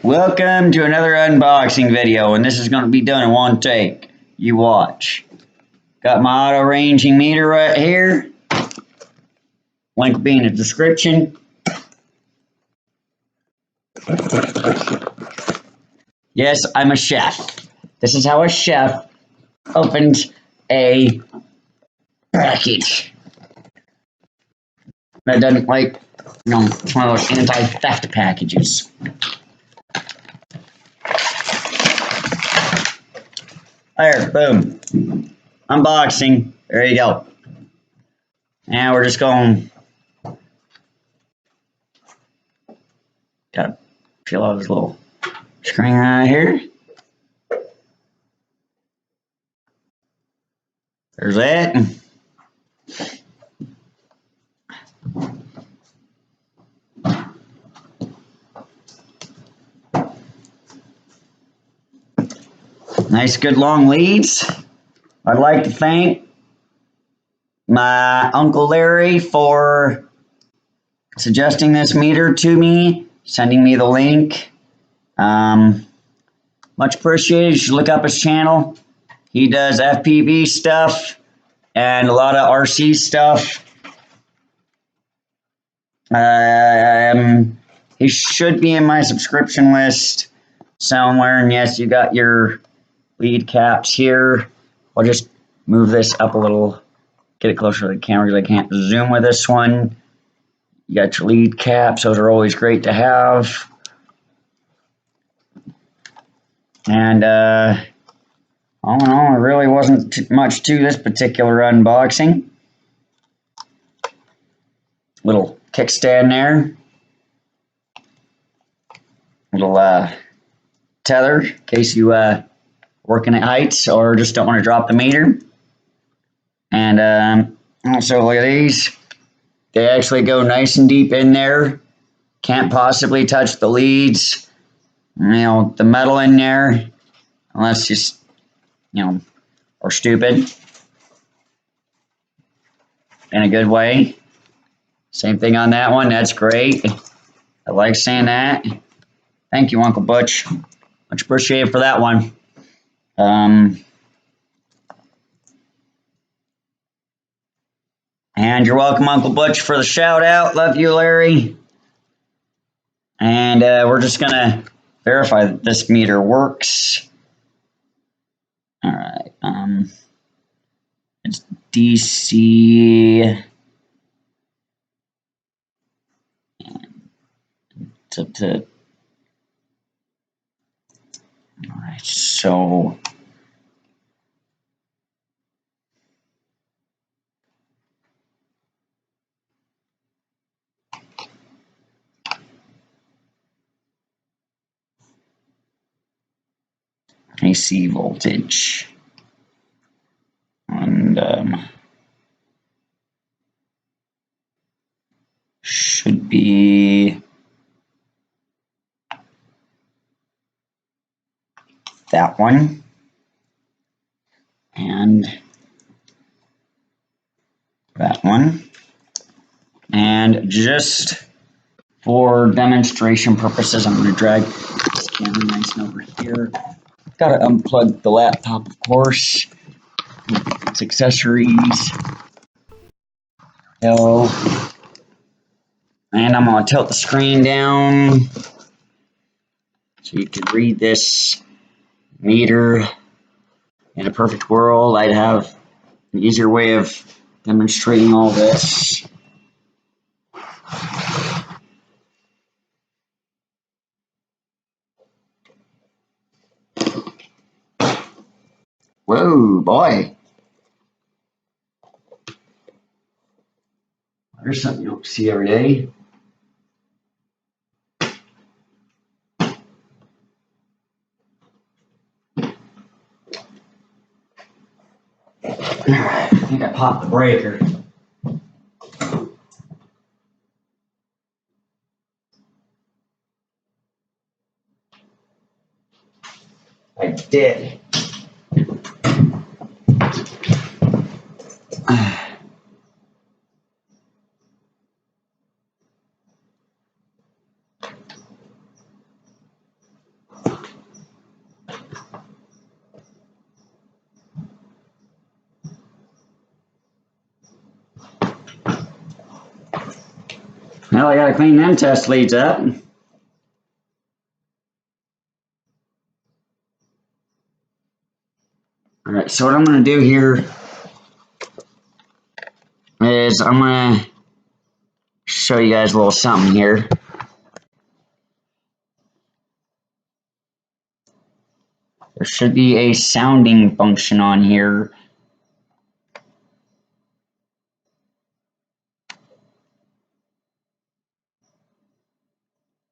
Welcome to another unboxing video, and this is going to be done in one take. You watch. Got my auto ranging meter right here. Link will be in the description. Yes, I'm a chef. This is how a chef opens a package. That doesn't it's one of those anti-theft packages. There, boom. Unboxing. There you go. Now we're just going. Gotta peel out this little screen right here. There's that. Nice, good long leads. I'd like to thank my Uncle Larry for suggesting this meter to me, sending me the link. Much appreciated. You should look up his channel. He does FPV stuff and a lot of RC stuff. He should be in my subscription list somewhere. And yes, you got your lead caps here. I'll just move this up a little, get it closer to the camera because I can't zoom with this one. You got your lead caps. Those are always great to have. And all in all, there really wasn't too much to this particular unboxing. Little kickstand there. Little tether in case you working at heights or just don't want to drop the meter. And also look at these. They actually go nice and deep in there. Can't possibly touch the leads. The metal in there, unless just, or stupid. In a good way. Same thing on that one. That's great. I like saying that. Thank you, Uncle Butch. Much appreciated for that one. And you're welcome, Uncle Butch, for the shout out. Love you, Larry. And we're just going to verify that this meter works. All right. It's DC. It's up to. All right. So. AC voltage. And should be that one. And that one. And just for demonstration purposes, I'm going to drag this camera nice and over here. Got to unplug the laptop, of course. Its accessories. And I'm going to tilt the screen down so you can read this meter. In a perfect world, I'd have an easier way of demonstrating all this. Whoa, boy. There's something you don't see every day. I think I popped the breaker. I did. Now I gotta clean them test leads up. Alright, so what I'm gonna do here is I'm gonna show you guys a little something here. There should be a sounding function on here.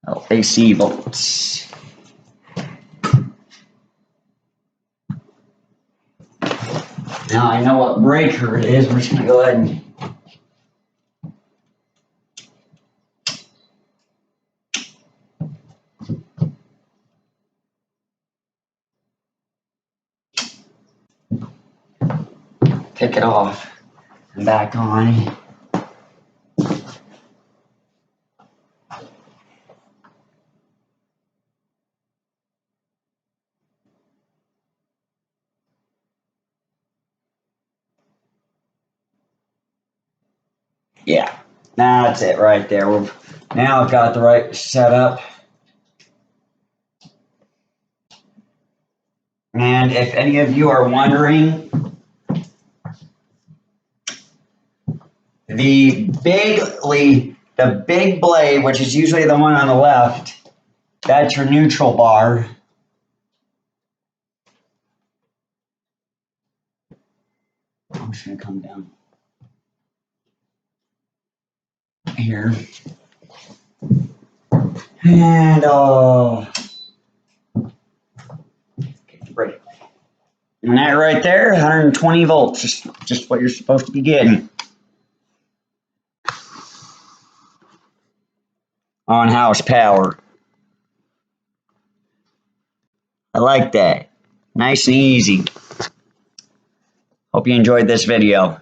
Oh, AC volts. Now I know what breaker it is. We're just gonna go ahead and take it off and back on. Yeah, that's it right there. Now I've got the right setup. And if any of you are wondering, the big blade, which is usually the one on the left, that's your neutral bar. I'm just gonna come down here. And get the brake. And that right there, 120 volts, just what you're supposed to be getting. On house power. I like that. Nice and easy. Hope you enjoyed this video.